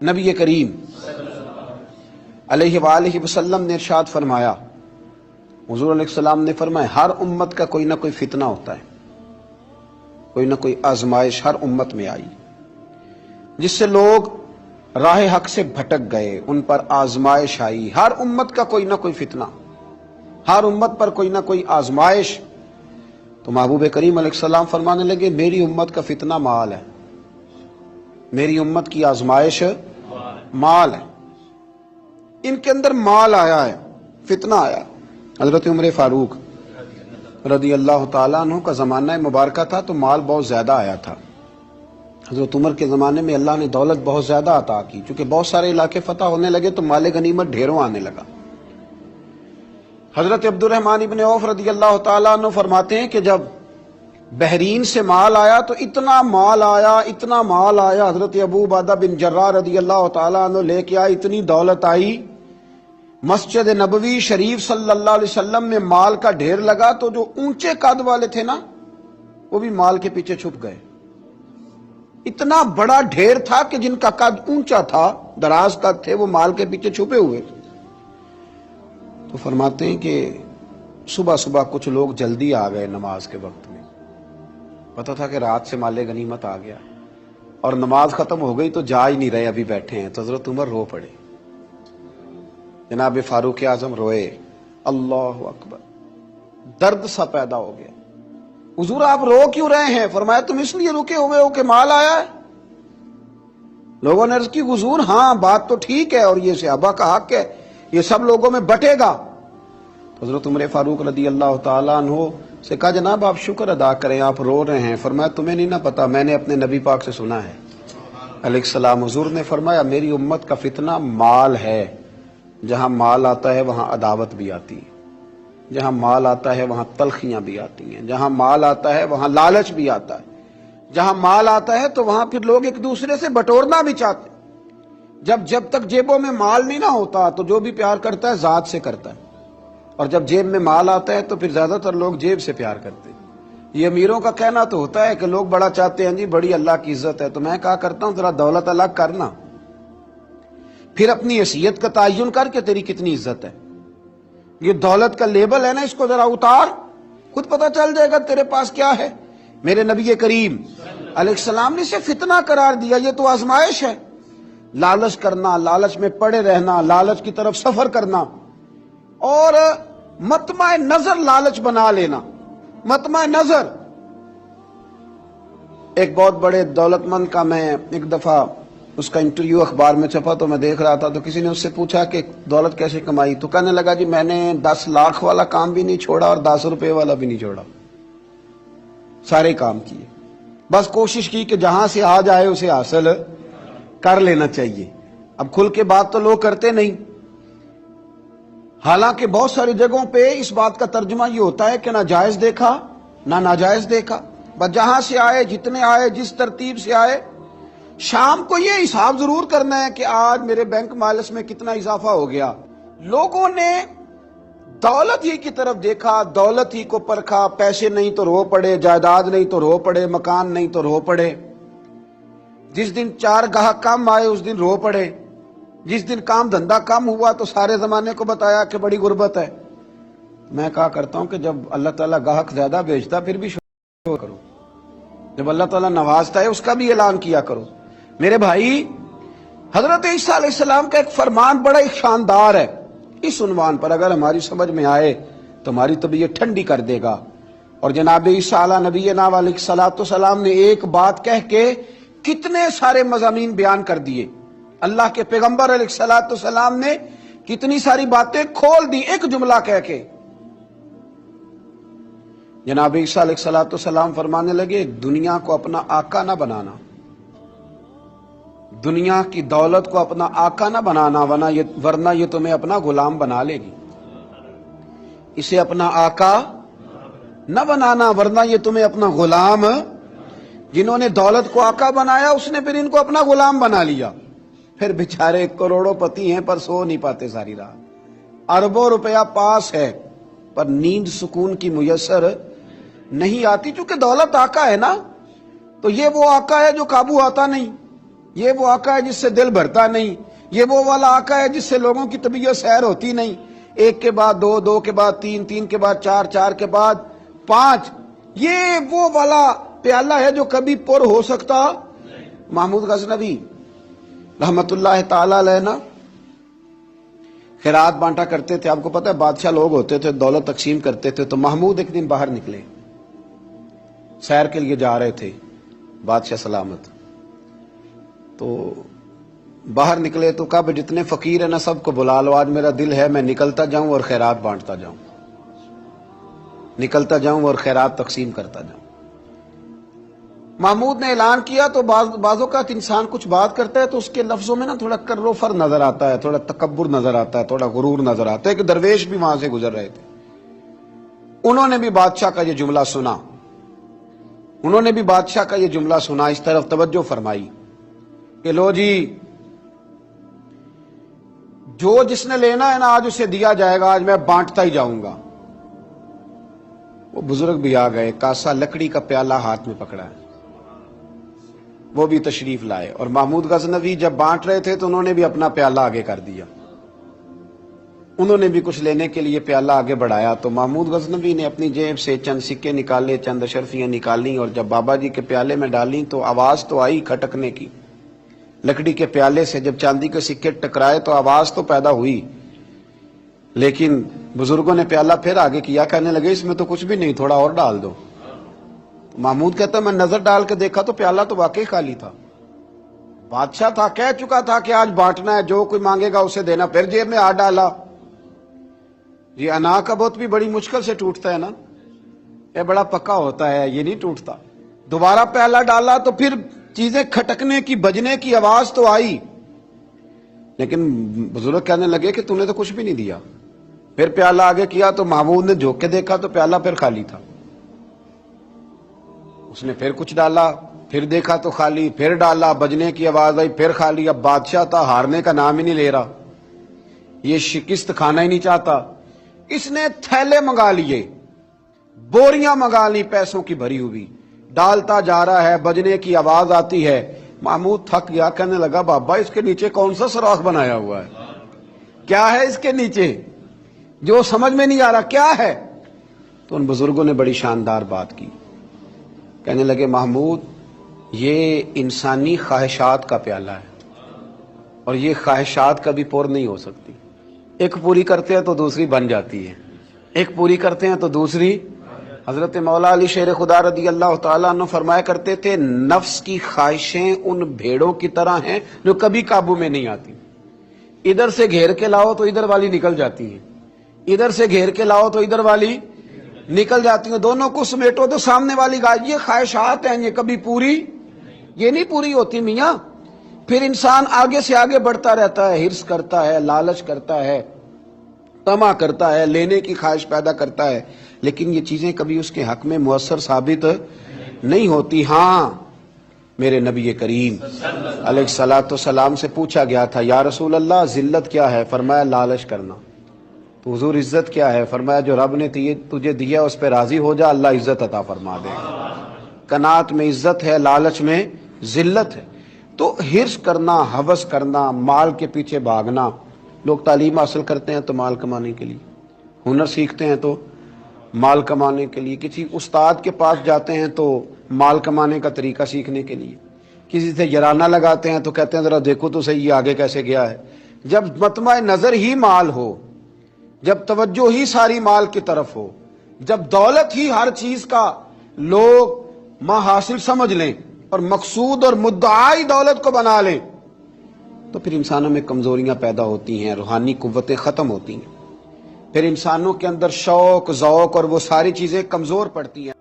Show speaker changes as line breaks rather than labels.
نبی کریم علیہ وآلہ وسلم نے ارشاد فرمایا، حضور علیہ السلام نے فرمایا ہر امت کا کوئی نہ کوئی فتنہ ہوتا ہے، کوئی نہ کوئی آزمائش ہر امت میں آئی جس سے لوگ راہ حق سے بھٹک گئے، ان پر آزمائش آئی۔ ہر امت کا کوئی نہ کوئی فتنہ، ہر امت پر کوئی نہ کوئی آزمائش۔ تو محبوب کریم علیہ السلام فرمانے لگے میری امت کا فتنہ مال ہے، میری امت کی آزمائش مال ہے، ان کے اندر مال آیا ہے، فتنہ آیا۔ حضرت عمر فاروق رضی اللہ تعالیٰ عنہ کا زمانہ مبارکہ تھا تو مال بہت زیادہ آیا تھا۔ حضرت عمر کے زمانے میں اللہ نے دولت بہت زیادہ عطا کی، چونکہ بہت سارے علاقے فتح ہونے لگے تو مال غنیمت ڈھیروں آنے لگا۔ حضرت عبد الرحمن ابن عوف رضی اللہ تعالیٰ عنہ فرماتے ہیں کہ جب بحرین سے مال آیا تو اتنا مال آیا، اتنا مال آیا، حضرت ابو عبیدہ بن جراح رضی اللہ تعالیٰ عنہ لے کے آئے، اتنی دولت آئی، مسجد نبوی شریف صلی اللہ علیہ وسلم میں مال کا ڈھیر لگا تو جو اونچے قد والے تھے نا وہ بھی مال کے پیچھے چھپ گئے۔ اتنا بڑا ڈھیر تھا کہ جن کا قد اونچا تھا، دراز قد تھے، وہ مال کے پیچھے چھپے ہوئے۔ تو فرماتے ہیں کہ صبح صبح کچھ لوگ جلدی آ گئے نماز کے وقت میں، پتہ تھا کہ رات سے مال غنیمت آ گیا اور نماز ختم ہو گئی تو جا ہی نہیں رہے، ابھی بیٹھے ہیں۔ تو حضرت عمر رو پڑے، جناب فاروق اعظم روئے، اللہ اکبر، درد سا پیدا ہو گیا۔ حضور آپ رو کیوں رہے ہیں؟ فرمایا تم اس لیے رکے ہوئے ہو کہ مال آیا ہے؟ لوگوں نے عرض کی حضور ہاں بات تو ٹھیک ہے اور یہ صحابہ کا حق ہے، یہ سب لوگوں میں بٹے گا۔ تو حضرت عمر فاروق رضی اللہ تعالیٰ عنہ سے کہا جناب آپ شکر ادا کریں، آپ رو رہے ہیں۔ فرمایا تمہیں نہیں نہ پتا، میں نے اپنے نبی پاک سے سنا ہے علیہ السلام۔ حضور نے فرمایا میری امت کا فتنہ مال ہے، جہاں مال آتا ہے وہاں عداوت بھی آتی ہے، جہاں مال آتا ہے وہاں تلخیاں بھی آتی ہیں، جہاں مال آتا ہے وہاں لالچ بھی آتا ہے، جہاں مال آتا ہے تو وہاں پھر لوگ ایک دوسرے سے بٹورنا بھی چاہتے ہیں۔ جب تک جیبوں میں مال نہیں نہ ہوتا تو جو بھی پیار کرتا ہے ذات سے کرتا ہے، اور جب جیب میں مال آتا ہے تو پھر زیادہ تر لوگ جیب سے پیار کرتے ہیں۔ یہ امیروں کا کہنا تو ہوتا ہے کہ لوگ بڑا چاہتے ہیں جی بڑی اللہ کی عزت ہے، تو میں کہا کرتا ہوں ذرا دولت الگ کرنا، پھر اپنی حیثیت کا تعین کر کے تیری کتنی عزت ہے۔ یہ دولت کا لیبل ہے نا، اس کو ذرا اتار، خود پتہ چل جائے گا تیرے پاس کیا ہے۔ میرے نبی کریم علیہ السلام نے اسے فتنہ قرار دیا، یہ تو آزمائش ہے۔ لالچ کرنا، لالچ میں پڑے رہنا، لالچ کی طرف سفر کرنا، اور مطمع نظر لالچ بنا لینا، مطمع نظر۔ ایک بہت بڑے دولت مند کا میں ایک دفعہ اس کا انٹرویو اخبار میں چھپا تو میں دیکھ رہا تھا، تو کسی نے اس سے پوچھا کہ دولت کیسے کمائی، تو کہنے لگا جی میں نے 10 لاکھ والا کام بھی نہیں چھوڑا اور 10 روپے والا بھی نہیں چھوڑا، سارے کام کیے، بس کوشش کی کہ جہاں سے آ جائے اسے حاصل کر لینا چاہیے۔ اب کھل کے بات تو لوگ کرتے نہیں، حالانکہ بہت ساری جگہوں پہ اس بات کا ترجمہ یہ ہوتا ہے کہ نہ جائز دیکھا نہ ناجائز دیکھا، بس جہاں سے آئے، جتنے آئے، جس ترتیب سے آئے۔ شام کو یہ حساب ضرور کرنا ہے کہ آج میرے بینک بیلنس میں کتنا اضافہ ہو گیا۔ لوگوں نے دولت ہی کی طرف دیکھا، دولت ہی کو پرکھا، پیسے نہیں تو رو پڑے، جائیداد نہیں تو رو پڑے، مکان نہیں تو رو پڑے، جس دن 4 گاہک کم آئے اس دن رو پڑے، جس دن کام دھندا کم ہوا تو سارے زمانے کو بتایا کہ بڑی غربت ہے۔ میں کہا کرتا ہوں کہ جب اللہ تعالیٰ گاہک زیادہ بھیجتا پھر بھی شکر کرو، جب اللہ تعالیٰ نوازتا ہے اس کا بھی اعلان کیا کرو۔ میرے بھائی، حضرت عیسیٰ علیہ السلام کا ایک فرمان بڑا ہی شاندار ہے، اس عنوان پر اگر ہماری سمجھ میں آئے تو ہماری طبیعت ٹھنڈی کر دے گا۔ اور جناب عیسیٰ علیہ نبینا علیہ الصلوۃ والسلام نے ایک بات کہہ کے کتنے سارے مضامین بیان کر دیے، اللہ کے پیغمبر علیہ الصلوۃ والسلام نے کتنی ساری باتیں کھول دی ایک جملہ کہہ کے۔ جناب عیسیٰ علیہ الصلوۃ والسلام فرمانے لگے دنیا کو اپنا آقا نہ بنانا، دنیا کی دولت کو اپنا آقا نہ بنانا، ورنہ یہ تمہیں اپنا غلام بنا لے گی۔ اسے اپنا آقا نہ بنانا ورنہ یہ تمہیں اپنا غلام۔ جنہوں نے دولت کو آقا بنایا اس نے پھر ان کو اپنا غلام بنا لیا، پھر بیچارے کروڑوں پتی ہیں پر سو نہیں پاتے ساری رات، اربوں روپیہ پاس ہے پر نیند سکون کی میسر نہیں آتی، چونکہ دولت آقا ہے نا، تو یہ وہ آقا ہے جو قابو آتا نہیں، یہ وہ آقا ہے جس سے دل بھرتا نہیں، یہ وہ والا آقا ہے جس سے لوگوں کی طبیعت سیر ہوتی نہیں، ایک کے بعد دو، دو کے بعد تین، تین کے بعد چار، چار کے بعد پانچ، یہ وہ والا پیالہ ہے جو کبھی پر ہو سکتا۔ محمود غزنوی رحمت اللہ تعالی علیہ نا خیرات بانٹا کرتے تھے، آپ کو پتہ ہے بادشاہ لوگ ہوتے تھے، دولت تقسیم کرتے تھے، تو محمود ایک دن باہر نکلے، سیر کے لیے جا رہے تھے، بادشاہ سلامت، تو باہر نکلے تو کہا جتنے فقیر ہیں نا سب کو بلا لو، آج میرا دل ہے میں نکلتا جاؤں اور خیرات بانٹتا جاؤں، نکلتا جاؤں اور خیرات تقسیم کرتا جاؤں۔ محمود نے اعلان کیا تو بعض اوقات انسان کچھ بات کرتا ہے تو اس کے لفظوں میں نا تھوڑا کر و فر نظر آتا ہے، تھوڑا تکبر نظر آتا ہے، تھوڑا غرور نظر آتا ہے۔ کہ درویش بھی وہاں سے گزر رہے تھے، انہوں نے بھی بادشاہ کا یہ جملہ سنا، انہوں نے بھی بادشاہ کا یہ جملہ سنا، اس طرف توجہ فرمائی کہ لو جی جو جس نے لینا ہے نا آج اسے دیا جائے گا، آج میں بانٹتا ہی جاؤں گا۔ وہ بزرگ بھی آ گئے، کاسا لکڑی کا پیالہ ہاتھ میں پکڑا ہے، وہ بھی تشریف لائے، اور محمود غزنوی جب بانٹ رہے تھے تو انہوں نے بھی اپنا پیالہ آگے کر دیا، انہوں نے بھی کچھ لینے کے لیے پیالہ آگے بڑھایا۔ تو محمود غزنوی نے اپنی جیب سے چند سکے نکالے، چند اشرفیاں نکالیں، اور جب بابا جی کے پیالے میں ڈالیں تو آواز تو آئی کھٹکنے کی، لکڑی کے پیالے سے جب چاندی کے سکے ٹکرائے تو آواز تو پیدا ہوئی، لیکن بزرگوں نے پیالہ پھر آگے کیا، کہنے لگے اس میں تو کچھ بھی نہیں، تھوڑا اور ڈال دو۔ محمود کہتا ہے میں نظر ڈال کے دیکھا تو پیالہ تو واقعی خالی تھا، بادشاہ تھا، کہہ چکا تھا کہ آج بانٹنا ہے، جو کوئی مانگے گا اسے دینا، پھر جیب میں ہاتھ ڈالا۔ یہ انا کا بت بھی بڑی مشکل سے ٹوٹتا ہے نا، یہ بڑا پکا ہوتا ہے، یہ نہیں ٹوٹتا۔ دوبارہ پیالہ ڈالا تو پھر چیزیں کھٹکنے کی، بجنے کی آواز تو آئی، لیکن بزرگ کہنے لگے کہ تم نے تو کچھ بھی نہیں دیا۔ پھر پیالہ آگے کیا تو محمود نے جھوک کے دیکھا تو پیالہ پھر خالی تھا، اس نے پھر کچھ ڈالا، پھر دیکھا تو خالی، پھر ڈالا، بجنے کی آواز آئی، پھر خالی۔ اب بادشاہ تھا، ہارنے کا نام ہی نہیں لے رہا، یہ شکست کھانا ہی نہیں چاہتا، اس نے تھیلے منگا لیے، بوریاں منگا لی پیسوں کی بھری ہوئی، ڈالتا جا رہا ہے، بجنے کی آواز آتی ہے۔ محمود تھک گیا، کہنے لگا بابا اس کے نیچے کون سا سوراخ بنایا ہوا ہے، کیا ہے اس کے نیچے، جو سمجھ میں نہیں آ رہا کیا ہے۔ تو ان بزرگوں نے بڑی شاندار بات کی، کہنے لگے محمود یہ انسانی خواہشات کا پیالہ ہے، اور یہ خواہشات کبھی پور نہیں ہو سکتی، ایک پوری کرتے ہیں تو دوسری بن جاتی ہے، ایک پوری کرتے ہیں تو دوسری۔ حضرت مولا علی شیر خدا رضی اللہ تعالیٰ عنہ فرمایا کرتے تھے نفس کی خواہشیں ان بھیڑوں کی طرح ہیں جو کبھی قابو میں نہیں آتی، ادھر سے گھیر کے لاؤ تو ادھر والی نکل جاتی ہیں، ادھر سے گھیر کے لاؤ تو ادھر والی نکل جاتی ہیں، دونوں کو سمیٹو تو سامنے والی گائے۔ یہ خواہشات ہیں، یہ کبھی پوری یہ نہیں پوری ہوتی میاں۔ پھر انسان آگے سے آگے بڑھتا رہتا ہے، ہرس کرتا ہے، لالچ کرتا ہے، طمع کرتا ہے، لینے کی خواہش پیدا کرتا ہے، لیکن یہ چیزیں کبھی اس کے حق میں مؤثر ثابت نہیں ہوتی۔ ہاں میرے نبی کریم علیہ الصلوۃ والسلام سے پوچھا گیا تھا یا رسول اللہ ذلت کیا ہے؟ فرمایا لالچ کرنا۔ تو حضور عزت کیا ہے؟ فرمایا جو رب نے تجھے دیا اس پہ راضی ہو جا، اللہ عزت عطا فرما دے گا۔ قناعت میں عزت ہے، لالچ میں ذلت ہے۔ تو ہرس کرنا، ہوس کرنا، مال کے پیچھے بھاگنا، لوگ تعلیم حاصل کرتے ہیں تو مال کمانے کے لیے، ہنر سیکھتے ہیں تو مال کمانے کے لیے، کسی استاد کے پاس جاتے ہیں تو مال کمانے کا طریقہ سیکھنے کے لیے، کسی سے یارانہ لگاتے ہیں تو کہتے ہیں ذرا دیکھو تو صحیح آگے کیسے گیا ہے۔ جب مطمع نظر ہی مال ہو، جب توجہ ہی ساری مال کی طرف ہو، جب دولت ہی ہر چیز کا لوگ ماں حاصل سمجھ لیں اور مقصود اور مدعائی دولت کو بنا لیں، تو پھر انسانوں میں کمزوریاں پیدا ہوتی ہیں، روحانی قوتیں ختم ہوتی ہیں، پھر انسانوں کے اندر شوق، ذوق اور وہ ساری چیزیں کمزور پڑتی ہیں۔